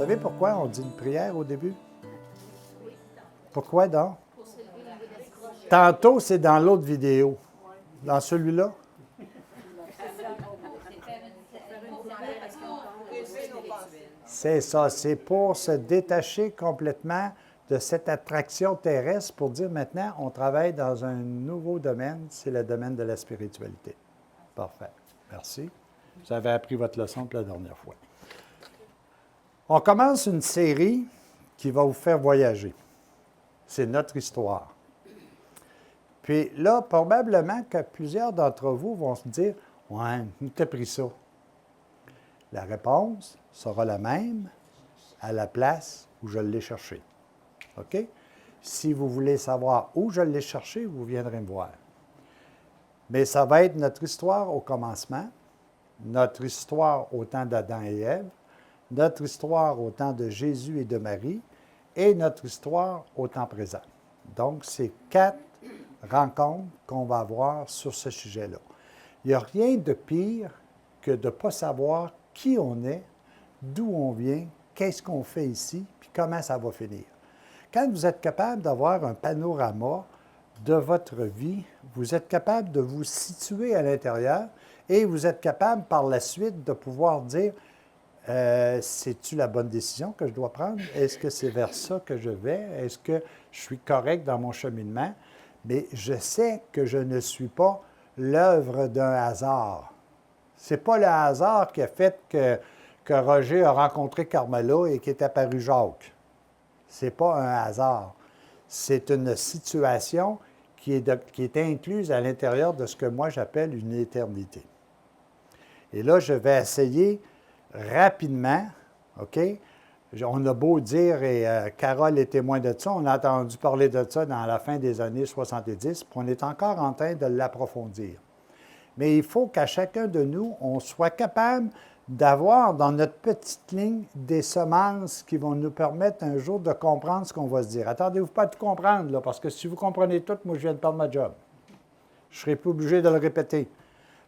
savez pourquoi on dit une prière au début? Pourquoi donc? Tantôt, c'est dans l'autre vidéo. Dans celui-là? C'est ça, c'est pour se détacher complètement de cette attraction terrestre pour dire maintenant, on travaille dans un nouveau domaine, c'est le domaine de la spiritualité. Parfait. Merci. Vous avez appris votre leçon pour la dernière fois. On commence une série qui va vous faire voyager. C'est notre histoire. Puis là, probablement que plusieurs d'entre vous vont se dire « Ouais, où t'as pris ça? » La réponse sera la même à la place où je l'ai cherché. OK? Si vous voulez savoir où je l'ai cherché, vous viendrez me voir. Mais ça va être notre histoire au commencement, notre histoire au temps d'Adam et Ève, notre histoire au temps de Jésus et de Marie, et notre histoire au temps présent. Donc, c'est 4 rencontres qu'on va avoir sur ce sujet-là. Il n'y a rien de pire que de ne pas savoir qui on est, d'où on vient, qu'est-ce qu'on fait ici, puis comment ça va finir. Quand vous êtes capable d'avoir un panorama de votre vie, vous êtes capable de vous situer à l'intérieur et vous êtes capable par la suite de pouvoir dire c'est-tu la bonne décision que je dois prendre? Est-ce que c'est vers ça que je vais? Est-ce que je suis correct dans mon cheminement? Mais je sais que je ne suis pas l'œuvre d'un hasard. Ce n'est pas le hasard qui a fait que Roger a rencontré Carmela et qu'est apparu Jacques. Ce n'est pas un hasard. C'est une situation qui est incluse à l'intérieur de ce que moi j'appelle une éternité. Et là, je vais essayer rapidement, OK? On a beau dire, et Carole est témoin de ça, on a entendu parler de ça dans la fin des années 70, puis on est encore en train de l'approfondir. Mais il faut qu'à chacun de nous, on soit capable d'avoir dans notre petite ligne des semences qui vont nous permettre un jour de comprendre ce qu'on va se dire. Attendez-vous pas à tout comprendre, là, parce que si vous comprenez tout, moi, je viens de perdre ma job. Je ne serai plus obligé de le répéter.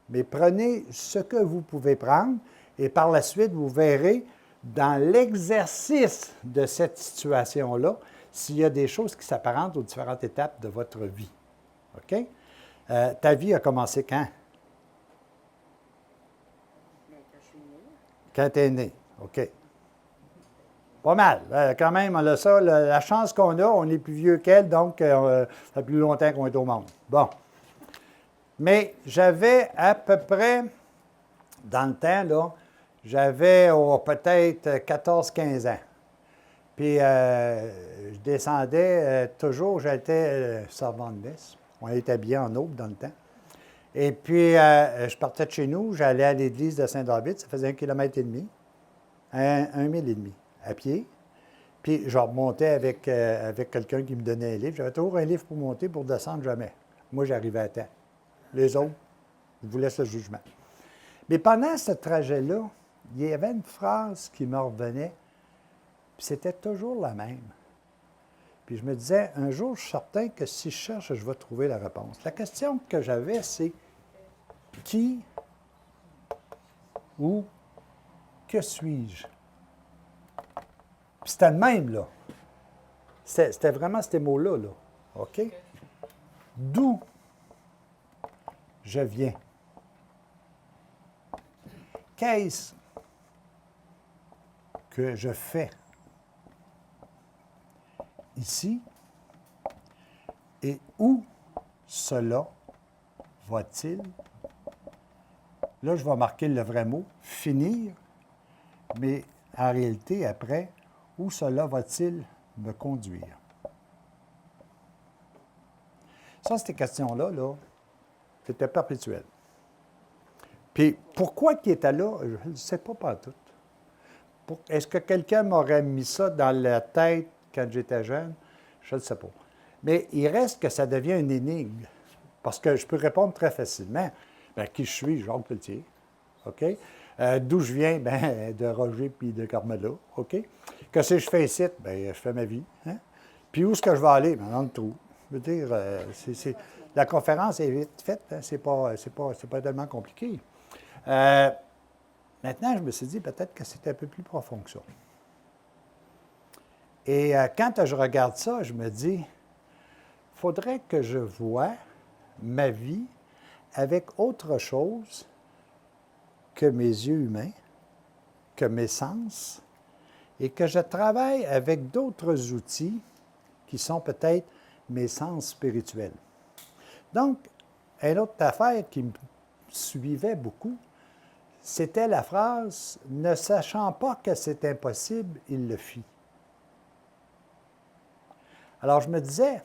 Mais prenez ce que vous pouvez prendre et par la suite, vous verrez dans l'exercice de cette situation-là s'il y a des choses qui s'apparentent aux différentes étapes de votre vie. OK? Ta vie a commencé quand? Quand tu es né. OK. Pas mal. Quand même, on a ça. La chance qu'on a, on est plus vieux qu'elle, donc ça fait plus longtemps qu'on est au monde. Bon. Mais j'avais à peu près, dans le temps, là, j'avais peut-être 14-15 ans. Puis je descendais toujours, j'étais servant de messe. On était habillés en aube dans le temps. Et puis, je partais de chez nous, j'allais à l'église de Saint-David, ça faisait 1,5 km, 1,5 mille à pied. Puis, je remontais avec quelqu'un qui me donnait un livre. J'avais toujours un livre pour monter, pour descendre, jamais. Moi, j'arrivais à temps. Les autres, je vous laisse le jugement. Mais pendant ce trajet-là, il y avait une phrase qui me revenait, puis c'était toujours la même. Puis je me disais, un jour, je suis certain que si je cherche, je vais trouver la réponse. La question que j'avais, c'est qui ou que suis-je? Puis c'était le même, là. C'était vraiment ces mots-là, là. OK? D'où je viens? Qu'est-ce que je fais ici et où cela va-t-il? Là, je vais marquer le vrai mot, finir, mais en réalité, après, où cela va-t-il me conduire? Ça, ces questions-là, là, c'était perpétuel. Puis, pourquoi qu'il était là, je ne sais pas tout. Est-ce que quelqu'un m'aurait mis ça dans la tête quand j'étais jeune? Je ne sais pas. Mais il reste que ça devient une énigme. Parce que je peux répondre très facilement. Bien, qui je suis? Jacques Pelletier. OK? D'où je viens? Bien, de Roger puis de Carmela. OK? Qu'est-ce que je fais ici? Bien, je fais ma vie. Hein? Puis où est-ce que je vais aller? Bien, dans le trou. Je veux dire, la conférence est vite faite. Hein? C'est pas tellement compliqué. Maintenant, je me suis dit peut-être que c'était un peu plus profond que ça. Et quand je regarde ça, je me dis, il faudrait que je voie ma vie avec autre chose que mes yeux humains, que mes sens, et que je travaille avec d'autres outils qui sont peut-être mes sens spirituels. Donc, une autre affaire qui me suivait beaucoup, c'était la phrase « Ne sachant pas que c'est impossible, il le fit ». Alors, je me disais,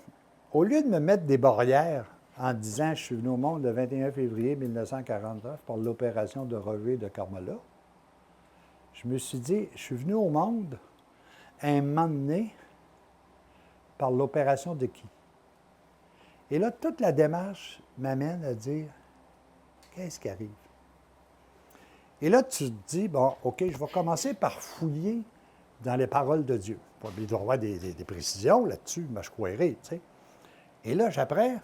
au lieu de me mettre des barrières en disant « Je suis venu au monde le 21 février 1949 par l'opération de Roger de Carmela », je me suis dit « Je suis venu au monde un moment donné par l'opération de qui? » Et là, toute la démarche m'amène à dire « Qu'est-ce qui arrive? » Et là, tu te dis, bon, OK, je vais commencer par fouiller dans les paroles de Dieu. Il doit y avoir des précisions là-dessus, mais je croirais, tu sais. Et là, j'apprends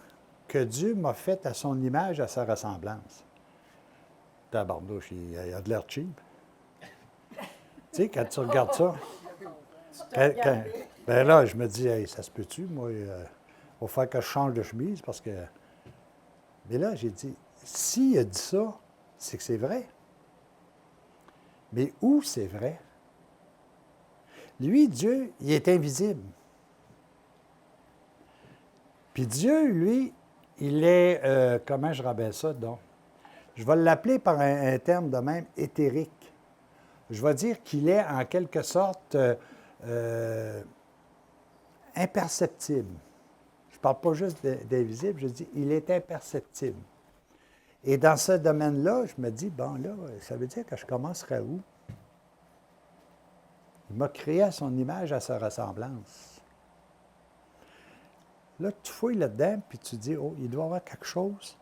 que Dieu m'a fait à son image, à sa ressemblance. Tabarnouche, il a de l'air cheap. Tu sais, quand tu regardes ça, ben là, je me dis, hey, ça se peut-tu, moi, il va falloir que je change de chemise parce que... Mais là, j'ai dit, s'il a dit ça, c'est que c'est vrai. Mais où c'est vrai? Lui, Dieu, il est invisible. Puis Dieu, lui, il est, comment je rappelle ça, donc? Je vais l'appeler par un terme de même, éthérique. Je vais dire qu'il est en quelque sorte imperceptible. Je ne parle pas juste d'invisible, je dis il est imperceptible. Et dans ce domaine-là, je me dis, bon là, ça veut dire que je commencerai où? Il m'a créé à son image, à sa ressemblance. Là, tu fouilles là-dedans, puis tu dis, oh, il doit y avoir quelque chose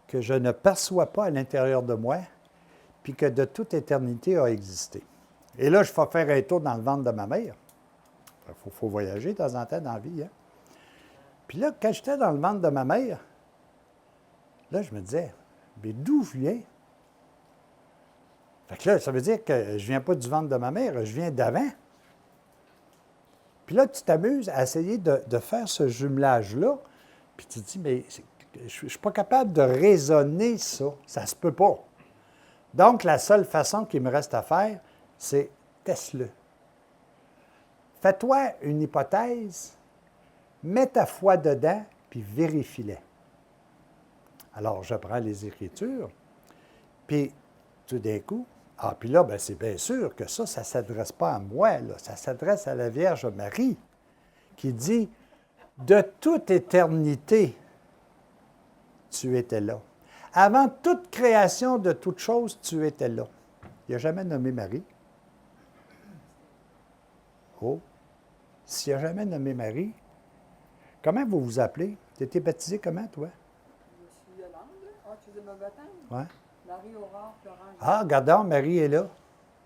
que je ne perçois pas à l'intérieur de moi, puis que de toute éternité a existé. Et là, je vais faire un tour dans le ventre de ma mère. Il faut voyager de temps en temps dans la vie. Hein? Puis là, quand j'étais dans le ventre de ma mère, là, je me disais, mais d'où je viens? Fait que là, ça veut dire que je ne viens pas du ventre de ma mère, je viens d'avant. Puis là, tu t'amuses à essayer de faire ce jumelage-là, puis tu te dis, mais je ne suis pas capable de raisonner ça. Ça ne se peut pas. Donc, la seule façon qu'il me reste à faire, c'est teste-le. Fais-toi une hypothèse, mets ta foi dedans, puis vérifie-les. Alors, je prends les Écritures, puis tout d'un coup, puis là, bien, c'est bien sûr que ça ne s'adresse pas à moi, là, ça s'adresse à la Vierge Marie, qui dit, de toute éternité, tu étais là. Avant toute création de toute chose, tu étais là. Il n'a jamais nommé Marie. Oh, s'il n'a jamais nommé Marie, comment vous vous appelez? Tu as été baptisé comment, toi? Je suis Yolande. Ah, tu veux mon baptême? Oui. Marie-Aurore Florence. Ah, regardons, Marie est là.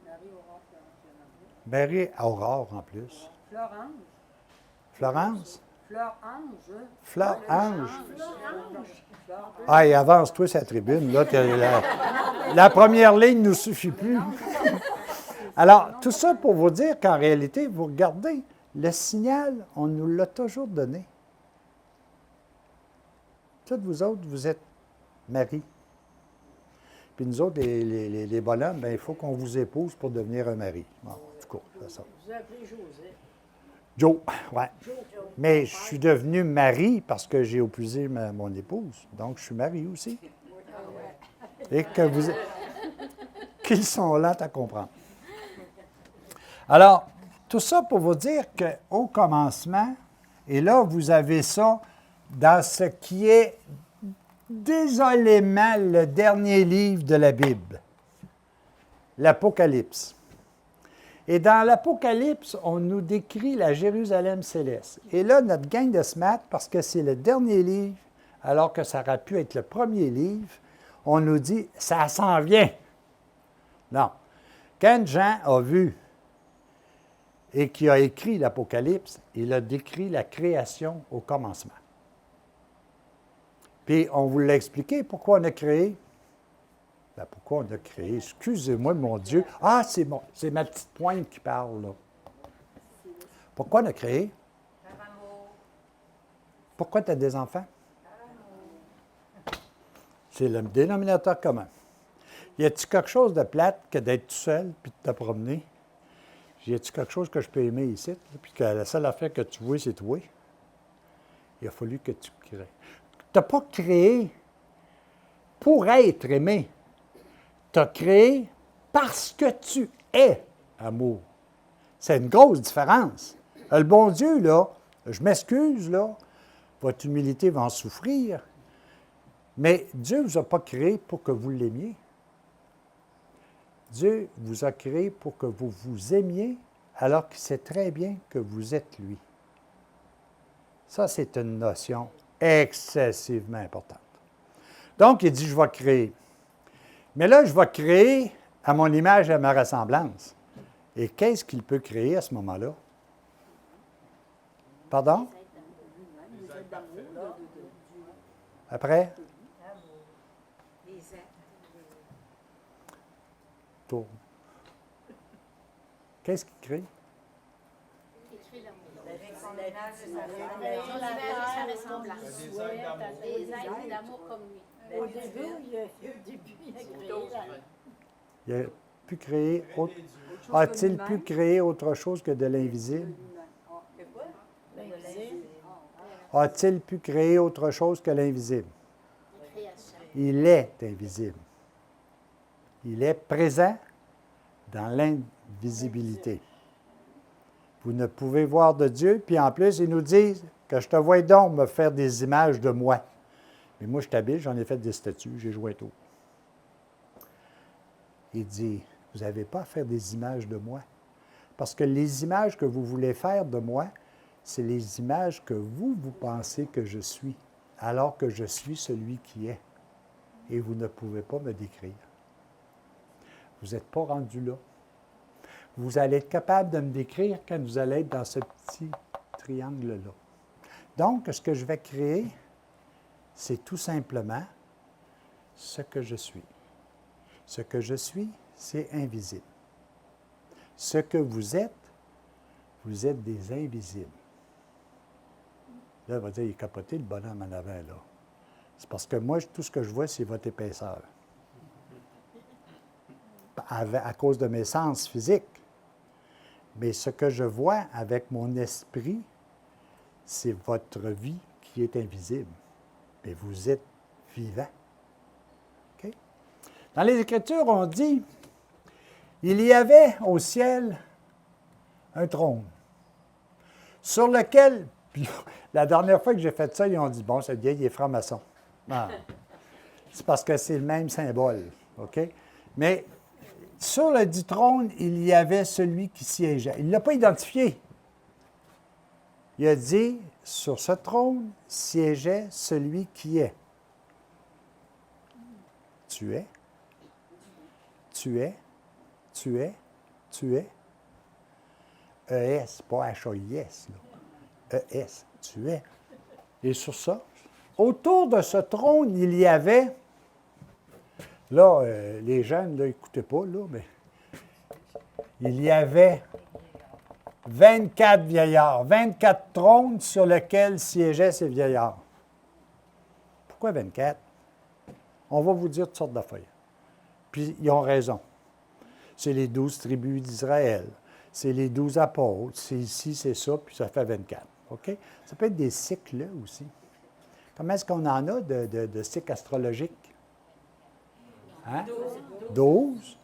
Marie-Aurore Florence. Marie-Aurore, en plus. Florence. Florence? Fleur-Ange. Fleur-Ange. Ah, et avance-toi sa tribune. Là, la première ligne ne nous suffit plus. Alors, tout ça pour vous dire qu'en réalité, vous regardez, le signal, on nous l'a toujours donné. Toutes vous autres, vous êtes Marie. Puis nous autres, les bonhommes, bien, il faut qu'on vous épouse pour devenir un mari. Bon, en tout cas, c'est ça. Vous appelez Joseph. Joe, oui. Joe. Mais je suis devenu mari parce que j'ai épousé mon épouse. Donc, je suis mari aussi. Et que vous... qu'ils sont lents à comprendre. Alors, tout ça pour vous dire qu'au commencement, et là, vous avez ça dans ce qui est désolément le dernier livre de la Bible, l'Apocalypse. Et dans l'Apocalypse, on nous décrit la Jérusalem céleste. Et là, notre gang de SMAT, parce que c'est le dernier livre, alors que ça aurait pu être le premier livre, on nous dit « ça s'en vient ». Non. Quand Jean a vu et qui a écrit l'Apocalypse, il a décrit la création au commencement. Puis, on vous l'a expliqué, pourquoi on a créé? Ben, pourquoi on a créé? Excusez-moi, mon Dieu. Ah, c'est ma petite pointe qui parle, là. Pourquoi on a créé? Pourquoi tu as des enfants? C'est le dénominateur commun. Y a-t-il quelque chose de plate que d'être tout seul puis de te promener? Y a-t-il quelque chose que je peux aimer ici, là, puis que la seule affaire que tu vois, c'est toi? Il a fallu que tu crées. Tu n'as pas créé pour être aimé. Tu as créé parce que tu es amour. C'est une grosse différence. Le bon Dieu, là, je m'excuse, là, votre humilité va en souffrir, mais Dieu ne vous a pas créé pour que vous l'aimiez. Dieu vous a créé pour que vous vous aimiez alors qu'il sait très bien que vous êtes lui. Ça, c'est une notion excessivement importante. Donc, il dit, je vais créer. Mais là, je vais créer à mon image et à ma ressemblance. Et qu'est-ce qu'il peut créer à ce moment-là? Pardon? Après? Tourne. Qu'est-ce qu'il crée? Des d'amour comme lui. Au début, il a créé Il a pu créer autre... A-t-il pu créer autre chose que de l'invisible? A-t-il pu créer autre chose que l'invisible? Il est invisible. Il est présent dans l'invisibilité. Vous ne pouvez voir de Dieu, puis en plus, il nous dit que je te vois donc me faire des images de moi. Mais moi, je t'habille, j'en ai fait des statues, j'ai joué tout. Il dit, vous n'avez pas à faire des images de moi. Parce que les images que vous voulez faire de moi, c'est les images que vous pensez que je suis, alors que je suis celui qui est. Et vous ne pouvez pas me décrire. Vous n'êtes pas rendu là. Vous allez être capable de me décrire quand vous allez être dans ce petit triangle-là. Donc, ce que je vais créer, c'est tout simplement ce que je suis. Ce que je suis, c'est invisible. Ce que vous êtes des invisibles. Là, on va dire, il est capoté le bonhomme en avant, là. C'est parce que moi, tout ce que je vois, c'est votre épaisseur. À cause de mes sens physiques. Mais ce que je vois avec mon esprit, c'est votre vie qui est invisible. Mais vous êtes vivant. OK? Dans les Écritures, on dit, il y avait au ciel un trône, sur lequel, puis la dernière fois que j'ai fait ça, ils ont dit, bon, ce vieil il est franc-maçon. Ah. C'est parce que c'est le même symbole. OK? Mais sur le dit trône, il y avait celui qui siégeait. Il ne l'a pas identifié. Il a dit, sur ce trône siégeait celui qui est. Tu es. Tu es. Tu es. Tu es. E-S, pas H-A-I-S. E-S. Tu es. Et sur ça, autour de ce trône, il y avait... Là, les jeunes, là, n'écoutez pas, là, mais il y avait 24 vieillards, 24 trônes sur lesquels siégeaient ces vieillards. Pourquoi 24? On va vous dire toutes sortes d'affaires. Puis, ils ont raison. C'est les 12 tribus d'Israël, c'est les 12 apôtres, c'est ici, c'est ça, puis ça fait 24. OK? Ça peut être des cycles, là, aussi. Comment est-ce qu'on en a de cycles astrologiques? Hein? 12.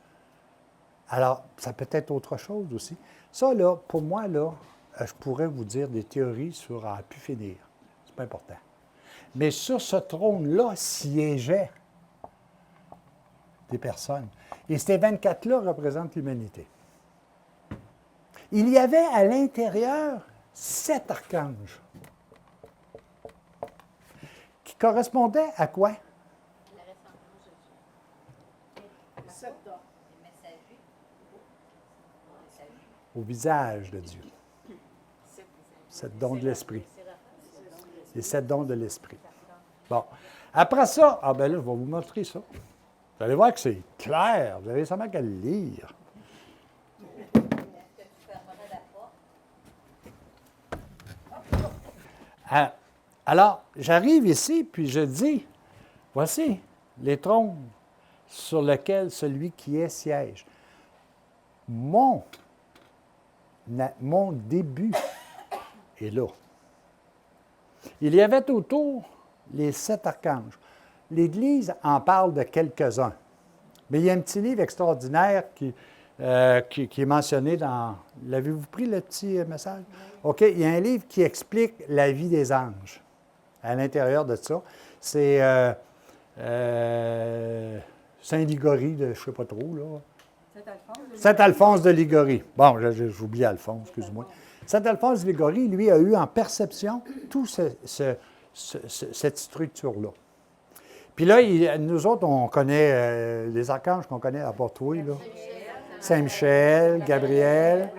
Alors, ça peut être autre chose aussi. Ça, là, pour moi, là, je pourrais vous dire des théories sur à pu finir. C'est pas important. Mais sur ce trône-là siégeaient des personnes. Et ces 24-là représentent l'humanité. Il y avait à l'intérieur 7 archanges qui correspondaient à quoi? Au visage de Dieu. 7 dons de l'esprit. Les 7 dons de l'esprit. Bon. Après ça, ah ben là, je vais vous montrer ça. Vous allez voir que c'est clair. Vous avez seulement qu'à le lire. Alors, j'arrive ici, puis je dis, voici les trônes sur lesquels celui qui est siège. Mon début est là. Il y avait autour les 7 archanges. L'Église en parle de quelques-uns. Mais il y a un petit livre extraordinaire qui est mentionné dans... L'avez-vous pris, le petit message? OK, il y a un livre qui explique la vie des anges à l'intérieur de ça. C'est Saint-Ligorie, je ne sais pas trop, là. Saint-Alphonse de Ligorie. Bon, j'oublie Alphonse, excuse-moi. Saint-Alphonse de Ligorie, lui, a eu en perception toute cette structure-là. Puis là, nous autres, on connaît les archanges qu'on connaît à Portouille, là. Saint-Michel, Gabriel.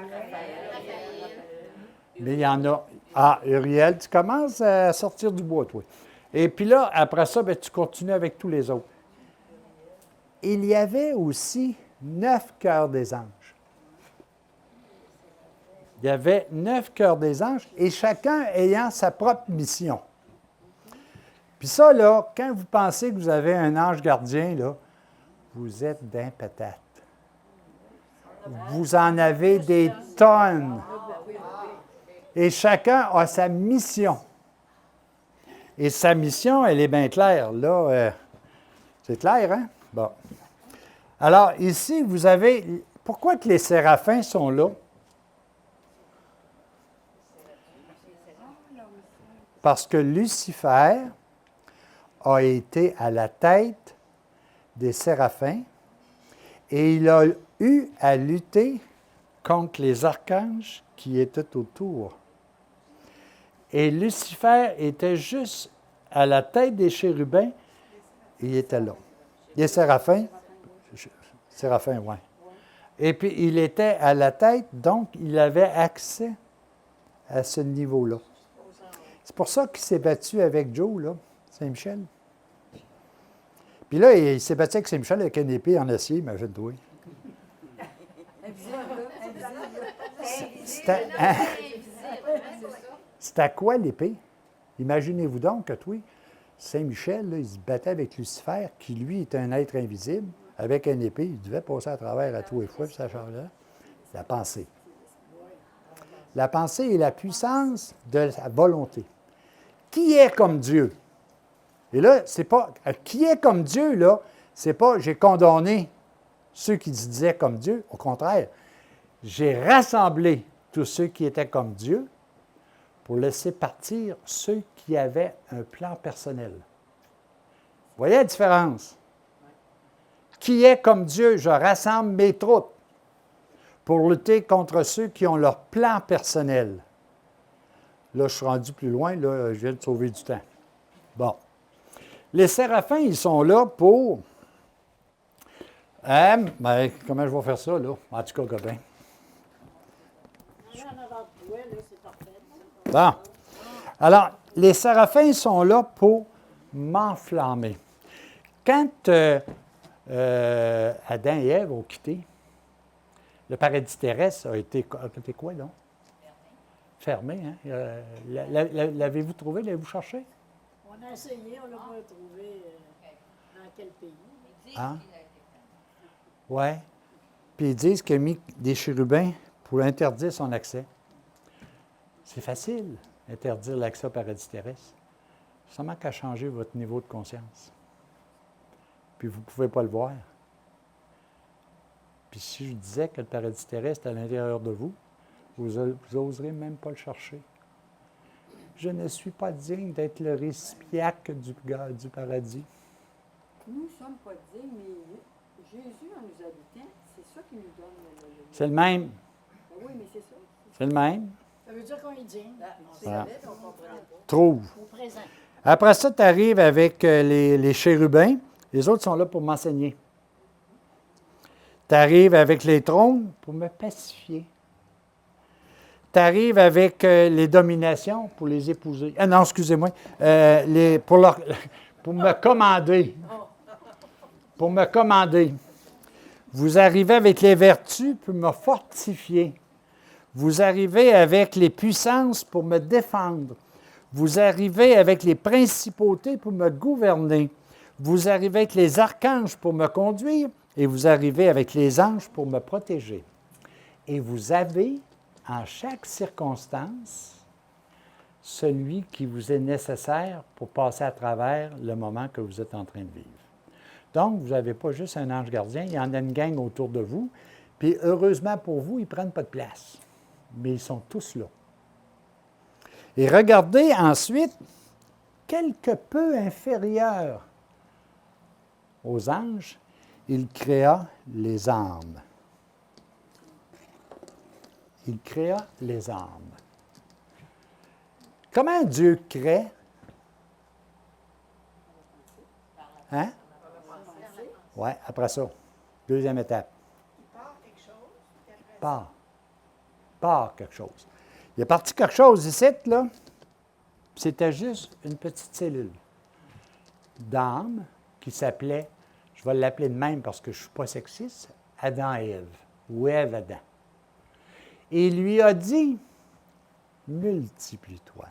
Mais il y en a. Ah, Uriel, tu commences à sortir du bois, toi. Et puis là, après ça, bien, tu continues avec tous les autres. Il y avait aussi 9 cœurs des anges. Il y avait 9 cœurs des anges et chacun ayant sa propre mission. Puis ça, là, quand vous pensez que vous avez un ange gardien, là, vous êtes d'un patate. Vous en avez des tonnes. Et chacun a sa mission. Et sa mission, elle est bien claire. Là, c'est clair, hein? Bon. Alors, ici, vous avez... Pourquoi que les séraphins sont là? Parce que Lucifer a été à la tête des séraphins et il a eu à lutter contre les archanges qui étaient autour. Et Lucifer était juste à la tête des chérubins et il était là. Les séraphins, oui. Et puis, il était à la tête, donc il avait accès à ce niveau-là. C'est pour ça qu'il s'est battu avec Joe, là, Saint-Michel. Puis là, il s'est battu avec Saint-Michel avec une épée en acier, imagine-toi. C'était à quoi l'épée? Imaginez-vous donc que toi, Saint-Michel, là, il se battait avec Lucifer, qui lui est un être invisible, avec une épée, il devait passer à travers à tous les fois, ça change là. La pensée. La pensée est la puissance de la volonté. Qui est comme Dieu? Et là, c'est pas. Qui est comme Dieu, là, c'est pas j'ai condamné ceux qui se disaient comme Dieu. Au contraire, j'ai rassemblé tous ceux qui étaient comme Dieu pour laisser partir ceux qui avaient un plan personnel. Vous voyez la différence? Qui est comme Dieu? Je rassemble mes troupes pour lutter contre ceux qui ont leur plan personnel. Là, je suis rendu plus loin, là, je viens de sauver du temps. Bon. Les séraphins, ils sont là pour... ben, comment je vais faire ça, là? En tout cas, copain. Bon. Alors, les séraphins sont là pour m'enflammer. Quand Adam et Ève ont quitté, le paradis terrestre a été quoi, donc? Fermé, hein? L'avez-vous trouvé? L'avez-vous cherché? On a essayé, on ne l'a pas trouvé dans quel pays. Hein? Oui. Puis ils disent qu'il a mis des chérubins pour interdire son accès. C'est facile, interdire l'accès au paradis terrestre. Seulement qu'à changer votre niveau de conscience. Puis vous ne pouvez pas le voir. Puis si je disais que le paradis terrestre est à l'intérieur de vous, vous n'oserez même pas le chercher. Je ne suis pas digne d'être le récipiaque du paradis. Nous ne sommes pas dignes, mais Jésus, en nous habitant, c'est ça qui nous donne le... C'est le même. Ben oui, mais c'est ça. C'est le même. Ça veut dire qu'on est digne. Voilà. Trouve. Au présent. Après ça, tu arrives avec les chérubins. Les autres sont là pour m'enseigner. Tu arrives avec les trônes pour me pacifier. Tu arrives avec les dominations pour les épouser. Ah non, excusez-moi. Pour me commander. Pour me commander. Vous arrivez avec les vertus pour me fortifier. Vous arrivez avec les puissances pour me défendre. Vous arrivez avec les principautés pour me gouverner. Vous arrivez avec les archanges pour me conduire et vous arrivez avec les anges pour me protéger. Et vous avez, en chaque circonstance, celui qui vous est nécessaire pour passer à travers le moment que vous êtes en train de vivre. Donc, vous n'avez pas juste un ange gardien, il y en a une gang autour de vous. Puis, heureusement pour vous, ils ne prennent pas de place. Mais ils sont tous là. Et regardez ensuite, quelque peu inférieur aux anges, il créa les âmes. Il créa les âmes. Comment Dieu crée? Hein? Oui, après ça. Deuxième étape. Part quelque chose. Il est parti quelque chose ici, là. C'était juste une petite cellule d'âme qui s'appelait, je vais l'appeler de même parce que je ne suis pas sexiste, Adam et Ève, ou Ève-Adam. Et il lui a dit, multiplie-toi.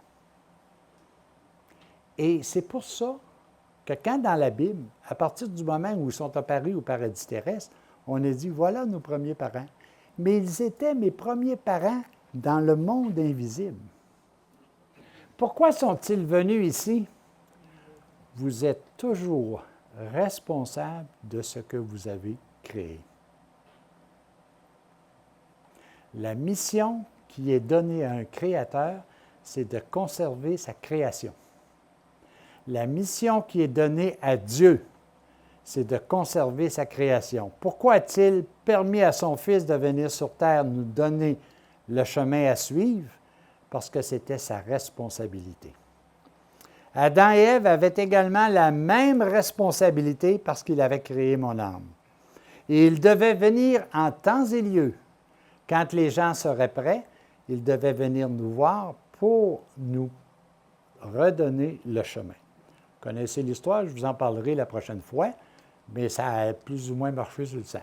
Et c'est pour ça que quand dans la Bible, à partir du moment où ils sont apparus au paradis terrestre, on a dit, voilà nos premiers parents. Mais ils étaient mes premiers parents dans le monde invisible. Pourquoi sont-ils venus ici? Vous êtes toujours responsable de ce que vous avez créé. La mission qui est donnée à un créateur, c'est de conserver sa création. La mission qui est donnée à Dieu, c'est de conserver sa création. Pourquoi a-t-il permis à son Fils de venir sur terre nous donner le chemin à suivre? Parce que c'était sa responsabilité. Adam et Ève avaient également la même responsabilité parce qu'il avait créé mon âme. Et il devait venir en temps et lieu. Quand les gens seraient prêts, il devait venir nous voir pour nous redonner le chemin. Vous connaissez l'histoire, je vous en parlerai la prochaine fois, mais ça a plus ou moins marché sur le sang.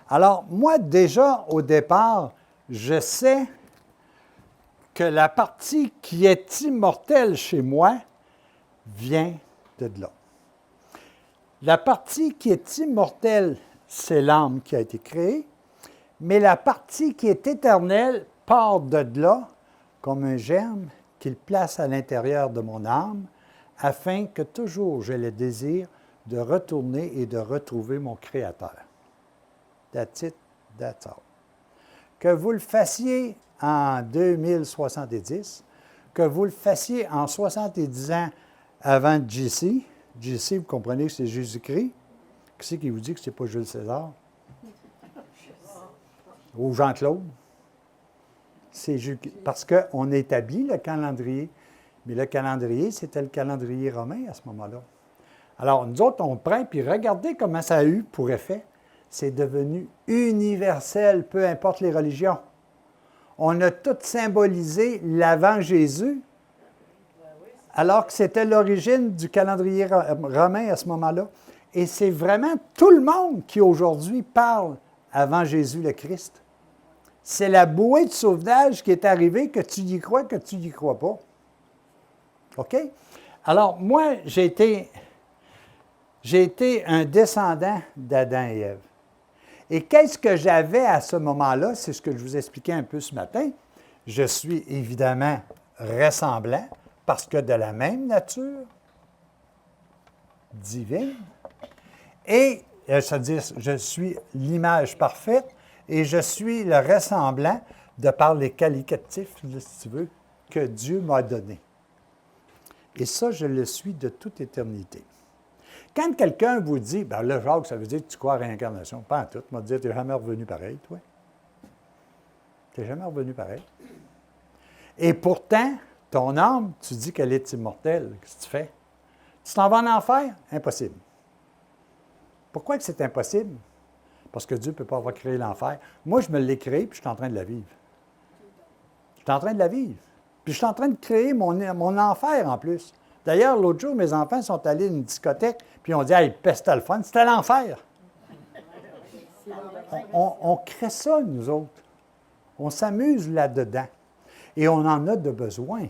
Alors, moi, déjà, au départ, je sais que la partie qui est immortelle chez moi vient de là. La partie qui est immortelle, c'est l'âme qui a été créée, mais la partie qui est éternelle part de là comme un germe qu'il place à l'intérieur de mon âme afin que toujours j'ai le désir de retourner et de retrouver mon Créateur. That's it, that's all. Que vous le fassiez en 2070, que vous le fassiez en 70 ans avant JC. JC, vous comprenez que c'est Jésus-Christ. Qui c'est qui vous dit que ce n'est pas Jules César? Ou Jean-Claude? C'est parce qu'on établit le calendrier. Mais le calendrier, c'était le calendrier romain à ce moment-là. Alors, nous autres, on prend, puis regardez comment ça a eu pour effet. C'est devenu universel, peu importe les religions. On a tout symbolisé l'avant Jésus, alors que c'était l'origine du calendrier romain à ce moment-là. Et c'est vraiment tout le monde qui aujourd'hui parle avant Jésus le Christ. C'est la bouée de sauvetage qui est arrivée, que tu y crois, que tu n'y crois pas. OK? Alors, moi, j'ai été un descendant d'Adam et Ève. Et qu'est-ce que j'avais à ce moment-là? C'est ce que je vous expliquais un peu ce matin. Je suis évidemment ressemblant parce que de la même nature divine. Et, c'est-à-dire, je suis l'image parfaite et je suis le ressemblant de par les qualificatifs, si tu veux, que Dieu m'a donnés. Et ça, je le suis de toute éternité. Quand quelqu'un vous dit, bien là, Jacques, ça veut dire que tu crois à la réincarnation. Pas en tout. Il m'a dit, tu n'es jamais revenu pareil, toi. Tu n'es jamais revenu pareil. Et pourtant, ton âme, tu dis qu'elle est immortelle. Qu'est-ce que tu fais? Tu t'en vas en enfer? Impossible. Pourquoi que c'est impossible? Parce que Dieu ne peut pas avoir créé l'enfer. Moi, je me l'ai créé, puis je suis en train de la vivre. Je suis en train de la vivre. Puis je suis en train de créer mon enfer en plus. D'ailleurs, l'autre jour, mes enfants sont allés à une discothèque, puis on dit « Hey, peste le fun », c'était l'enfer. On crée ça, nous autres. On s'amuse là-dedans. Et on en a de besoin.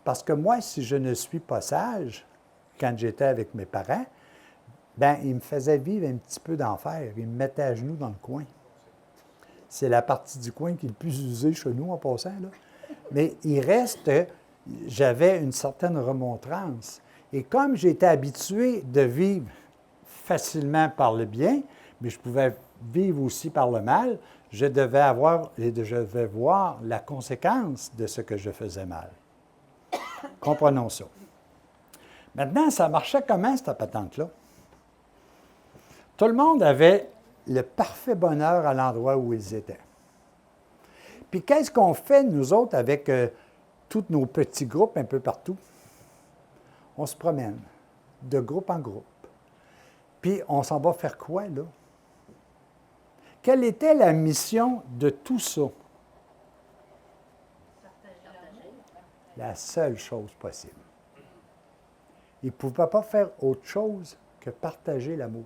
Parce que moi, si je ne suis pas sage, quand j'étais avec mes parents, bien, ils me faisaient vivre un petit peu d'enfer. Ils me mettaient à genoux dans le coin. C'est la partie du coin qui est le plus usée chez nous en passant, là. Mais il reste, j'avais une certaine remontrance. Et comme j'étais habitué de vivre facilement par le bien, mais je pouvais vivre aussi par le mal, je devais voir la conséquence de ce que je faisais mal. Comprenons ça. Maintenant, ça marchait comment, cette patente-là? Tout le monde avait le parfait bonheur à l'endroit où ils étaient. Puis qu'est-ce qu'on fait, nous autres, avec tous nos petits groupes un peu partout? On se promène de groupe en groupe. Puis on s'en va faire quoi, là? Quelle était la mission de tout ça? La seule chose possible. Ils ne pouvaient pas faire autre chose que partager l'amour.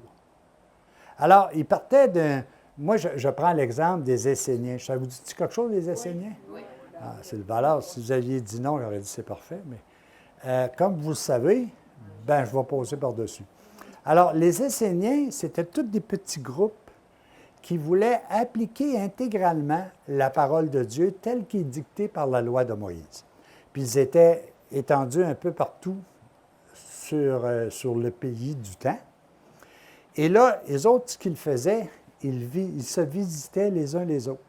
Alors, ils partaient d'un... Moi, je prends l'exemple des Esséniens. Ça vous dit quelque chose, les Esséniens? Oui. Ah, c'est le valeur. Si vous aviez dit non, j'aurais dit c'est parfait. Mais comme vous le savez, ben, je vais passer par-dessus. Alors, les Esséniens, c'était tous des petits groupes qui voulaient appliquer intégralement la parole de Dieu telle qu'elle est dictée par la loi de Moïse. Puis ils étaient étendus un peu partout sur le pays du temps. Et là, les autres, ce qu'ils faisaient, ils se visitaient les uns les autres.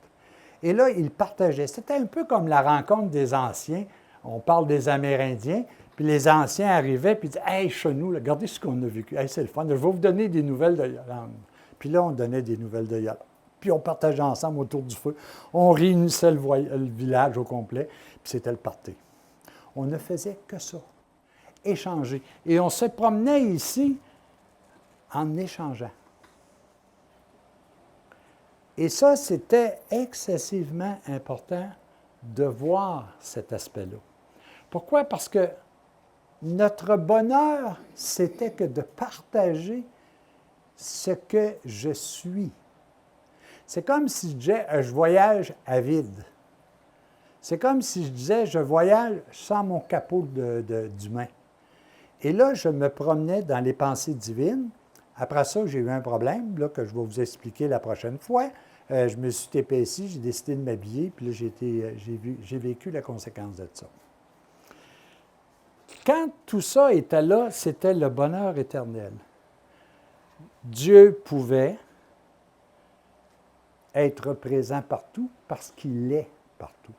Et là, ils partageaient. C'était un peu comme la rencontre des anciens. On parle des Amérindiens, puis les anciens arrivaient, puis disaient « Hey, chez nous, là, regardez ce qu'on a vécu. Hey, c'est le fun. Je vais vous donner des nouvelles de Yolande. » Puis là, on donnait des nouvelles de Yolande. Puis on partageait ensemble autour du feu. On réunissait le village au complet, puis c'était le party. On ne faisait que ça, échanger. Et on se promenait ici en échangeant. Et ça, c'était excessivement important de voir cet aspect-là. Pourquoi? Parce que notre bonheur, c'était que de partager ce que je suis. C'est comme si je disais, je voyage à vide. C'est comme si je disais, je voyage sans mon capot d'humain. Et là, je me promenais dans les pensées divines. Après ça, j'ai eu un problème, là, que je vais vous expliquer la prochaine fois. Je me suis épaissi, j'ai décidé de m'habiller, puis là, j'ai vécu la conséquence de ça. Quand tout ça était là, c'était le bonheur éternel. Dieu pouvait être présent partout parce qu'il est partout.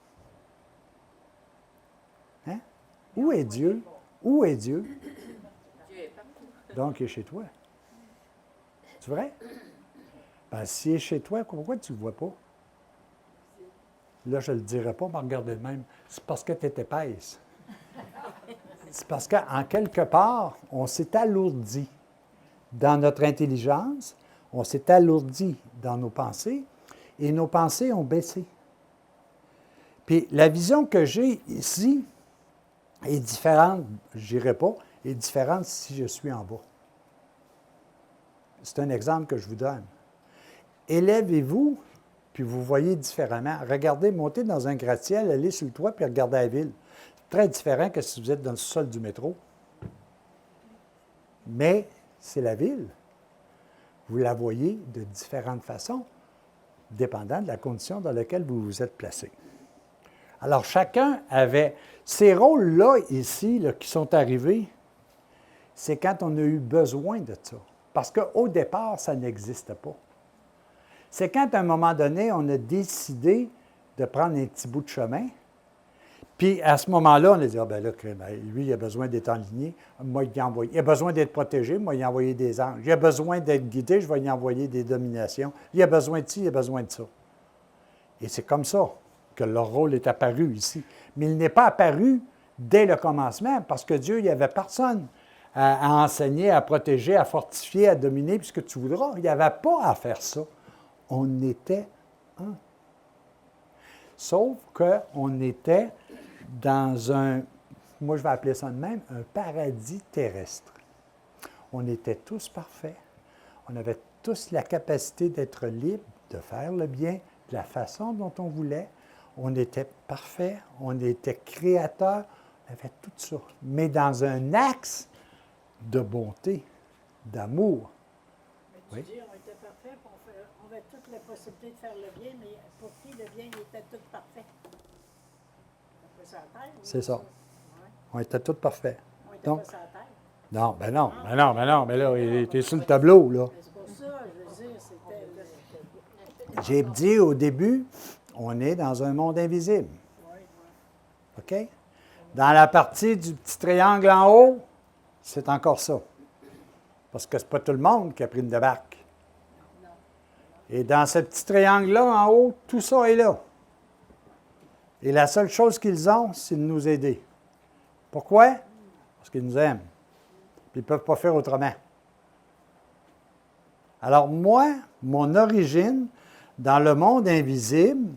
Hein? Où est Dieu? Où est Dieu? Dieu est partout. Donc, il est chez toi. C'est vrai? Ben, s'il est chez toi, pourquoi tu ne le vois pas? Là, je ne le dirai pas, mais regardez de même. C'est parce que tu es épaisse. C'est parce qu'en quelque part, on s'est alourdi dans notre intelligence, on s'est alourdi dans nos pensées, et nos pensées ont baissé. Puis la vision que j'ai ici est différente, je n'irai pas, est différente si je suis en bas. C'est un exemple que je vous donne. Élevez-vous, puis vous voyez différemment. Regardez, montez dans un gratte-ciel, allez sur le toit, puis regardez la ville. C'est très différent que si vous êtes dans le sol du métro. Mais c'est la ville. Vous la voyez de différentes façons, dépendant de la condition dans laquelle vous vous êtes placé. Alors, chacun avait... Ces rôles-là, ici, là, qui sont arrivés, c'est quand on a eu besoin de ça. Parce qu'au départ, ça n'existait pas. C'est quand, à un moment donné, on a décidé de prendre un petit bout de chemin. Puis, à ce moment-là, on a dit, ah ben là, lui, il a besoin d'être enligné, moi, il envoie. Il a besoin d'être protégé, moi, il a envoyé des anges. Il a besoin d'être guidé, je vais y envoyer des dominations. Il a besoin de ci, il a besoin de ça. Et c'est comme ça que leur rôle est apparu ici. Mais il n'est pas apparu dès le commencement, parce que Dieu, il n'y avait personne à enseigner, à protéger, à fortifier, à dominer, puis ce que tu voudras. Il n'y avait pas à faire ça. On était un. Sauf qu'on était dans un, moi je vais appeler ça de même, un paradis terrestre. On était tous parfaits. On avait tous la capacité d'être libres, de faire le bien de la façon dont on voulait. On était parfaits, on était créateurs, on Elle fait tout ça, mais dans un axe de bonté, d'amour. Mais tu dis, on était parfait, on avait toutes les possibilités de faire le bien, mais pour qui le bien, il était tout parfait? Après ça à terre? C'est ça. Ouais. On était tous parfaits. On était Donc, pas sur la terre. non, mais là, il était sur le tableau, là. Mais c'est pour ça, je veux dire, c'était... J'ai dit au début, on est dans un monde invisible. Oui, OK? Dans la partie du petit triangle en haut, c'est encore ça. Parce que ce n'est pas tout le monde qui a pris une débarque. Et dans ce petit triangle-là en haut, tout ça est là. Et la seule chose qu'ils ont, c'est de nous aider. Pourquoi? Parce qu'ils nous aiment. Puis ils ne peuvent pas faire autrement. Alors moi, mon origine, dans le monde invisible,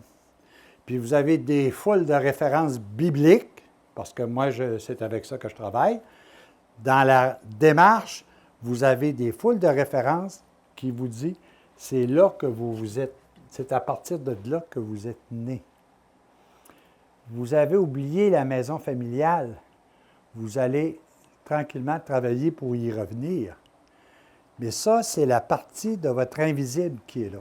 puis vous avez des foules de références bibliques, parce que moi, c'est avec ça que je travaille. Dans la démarche, vous avez des foules de références qui vous disent, c'est là que vous êtes, c'est à partir de là que vous êtes né. Vous avez oublié la maison familiale. Vous allez tranquillement travailler pour y revenir. Mais ça, c'est la partie de votre invisible qui est là.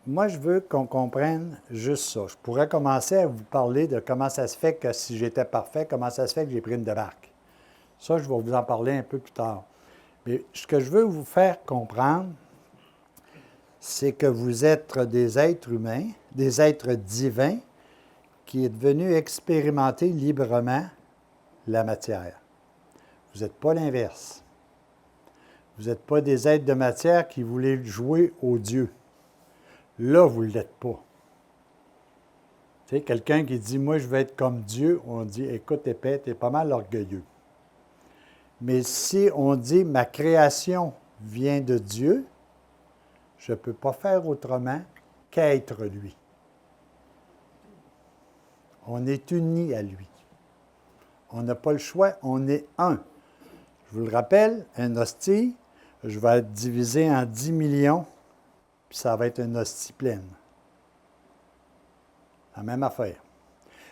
Moi, je veux qu'on comprenne juste ça. Je pourrais commencer à vous parler de comment ça se fait que si j'étais parfait, comment ça se fait que j'ai pris une débarque. Ça, je vais vous en parler un peu plus tard. Mais ce que je veux vous faire comprendre, c'est que vous êtes des êtres humains, des êtres divins, qui est devenu expérimenter librement la matière. Vous n'êtes pas l'inverse. Vous n'êtes pas des êtres de matière qui voulaient jouer au Dieu. Là, vous ne l'êtes pas. Tu sais, quelqu'un qui dit « Moi, je veux être comme Dieu », on dit « Écoute, épais, tu es pas mal orgueilleux. » Mais si on dit « Ma création vient de Dieu », je ne peux pas faire autrement qu'être lui. On est unis à lui. On n'a pas le choix, on est un. Je vous le rappelle, un hostie, je vais être divisé en 10 millions, puis ça va être une hostie pleine. La même affaire.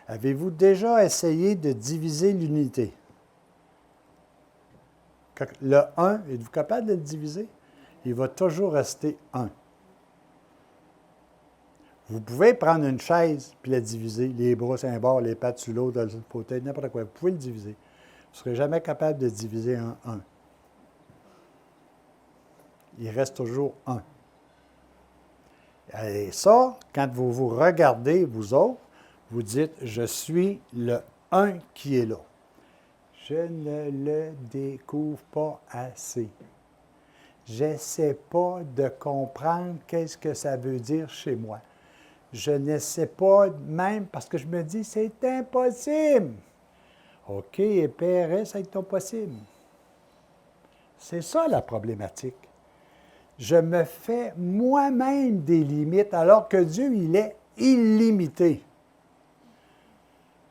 Avez-vous déjà essayé de diviser l'unité? Le 1, êtes-vous capable de le diviser? Il va toujours rester 1. Vous pouvez prendre une chaise puis la diviser, les bras sur un bord, les pattes sur l'autre, le fauteuil, n'importe quoi. Vous pouvez le diviser. Vous ne serez jamais capable de diviser un 1. Il reste toujours 1. Et ça, quand vous vous regardez, vous autres, vous dites « Je suis le 1 qui est là ». Je ne le découvre pas assez. J'essaie pas de comprendre qu'est-ce que ça veut dire chez moi. Je n'essaie pas même parce que je me dis, c'est impossible. OK, épais, reste avec ton possible. C'est ça la problématique. Je me fais moi-même des limites alors que Dieu, il est illimité.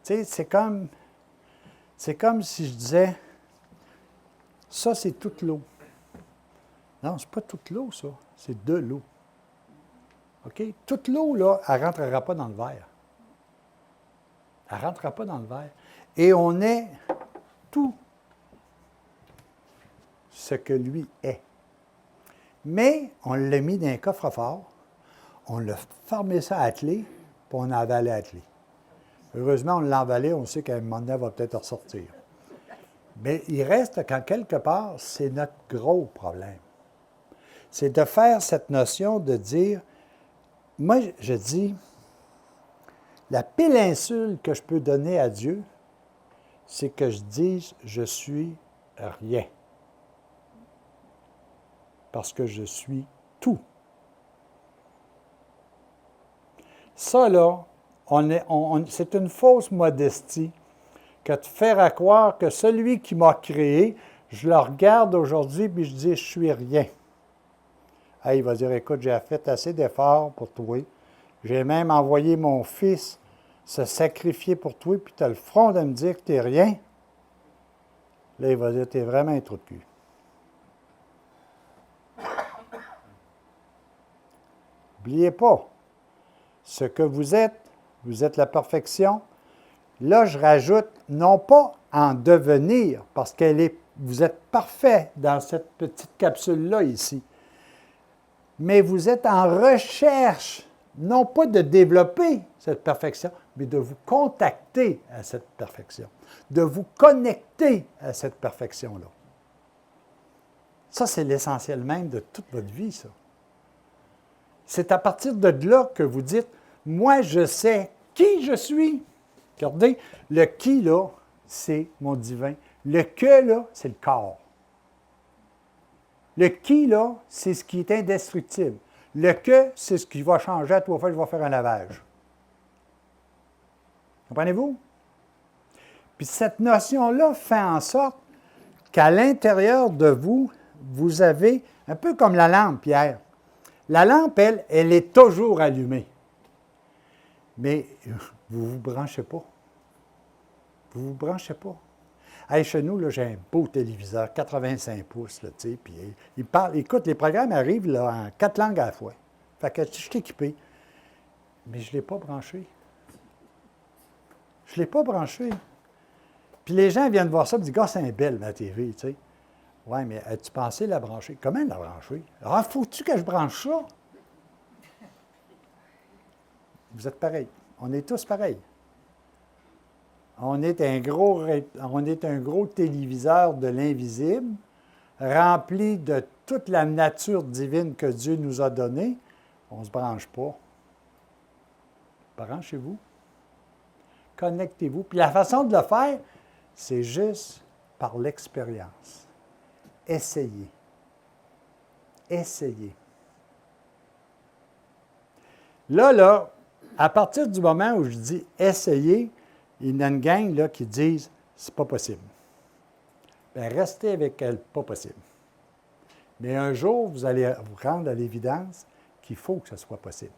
Tu sais, c'est comme si je disais, ça, c'est toute l'eau. Non, ce n'est pas toute l'eau, ça. C'est de l'eau. OK? Toute l'eau, là, elle ne rentrera pas dans le verre. Elle ne rentrera pas dans le verre. Et on est tout ce que lui est. Mais on l'a mis dans un coffre-fort, on l'a fermé ça à clé, puis on a avalé à clé. Heureusement, on l'a avalé, on sait qu'à un moment donné, elle va peut-être ressortir. Mais il reste qu'en quelque part, c'est notre gros problème. C'est de faire cette notion de dire, moi, je dis, la pire insulte que je peux donner à Dieu, c'est que je dise, je suis rien. Parce que je suis tout. Ça, là, c'est une fausse modestie que de faire à croire que celui qui m'a créé, je le regarde aujourd'hui et je dis, je suis rien. Ah, il va dire, écoute, j'ai fait assez d'efforts pour toi. J'ai même envoyé mon fils se sacrifier pour toi, puis tu as le front de me dire que tu n'es rien. Là, il va dire, tu es vraiment un trou de cul. N'oubliez pas, ce que vous êtes la perfection. là, je rajoute, non pas en devenir, parce vous êtes parfait dans cette petite capsule-là ici, mais vous êtes en recherche, non pas de développer cette perfection, mais de vous contacter à cette perfection, de vous connecter à cette perfection-là. Ça, c'est l'essentiel même de toute votre vie, ça. C'est à partir de là que vous dites, moi, je sais qui je suis. Regardez, le qui, là, c'est mon divin. Le que, là, c'est le corps. Le qui, là, c'est ce qui est indestructible. Le que, c'est ce qui va changer à 3 fois que je vais faire un lavage. Comprenez-vous? Puis cette notion-là fait en sorte qu'à l'intérieur de vous, vous avez, un peu comme la lampe, Pierre. La lampe, elle est toujours allumée. Mais vous ne vous branchez pas. Vous ne vous branchez pas. Hey, chez nous, là, j'ai un beau téléviseur, 85 pouces, là, tu sais, puis il parle, écoute, les programmes arrivent là, en 4 langues à la fois. Fait que je suis équipé. Mais je ne l'ai pas branché. Je ne l'ai pas branché. Puis les gens viennent voir ça et disent, gars, c'est belle, ma TV, tu sais. Oui, mais as-tu pensé la brancher? Comment la brancher? Ah, faut-tu que je branche ça? Vous êtes pareils. On est tous pareils. On est un gros téléviseur de l'invisible, rempli de toute la nature divine que Dieu nous a donnée. On ne se branche pas. Branchez-vous. Connectez-vous. Puis la façon de le faire, c'est juste par l'expérience. Essayez. Essayez. Là, à partir du moment où je dis essayez, il y a une gang là, qui disent c'est pas possible. Bien, restez avec elle, pas possible. Mais un jour, vous allez vous rendre à l'évidence qu'il faut que ce soit possible.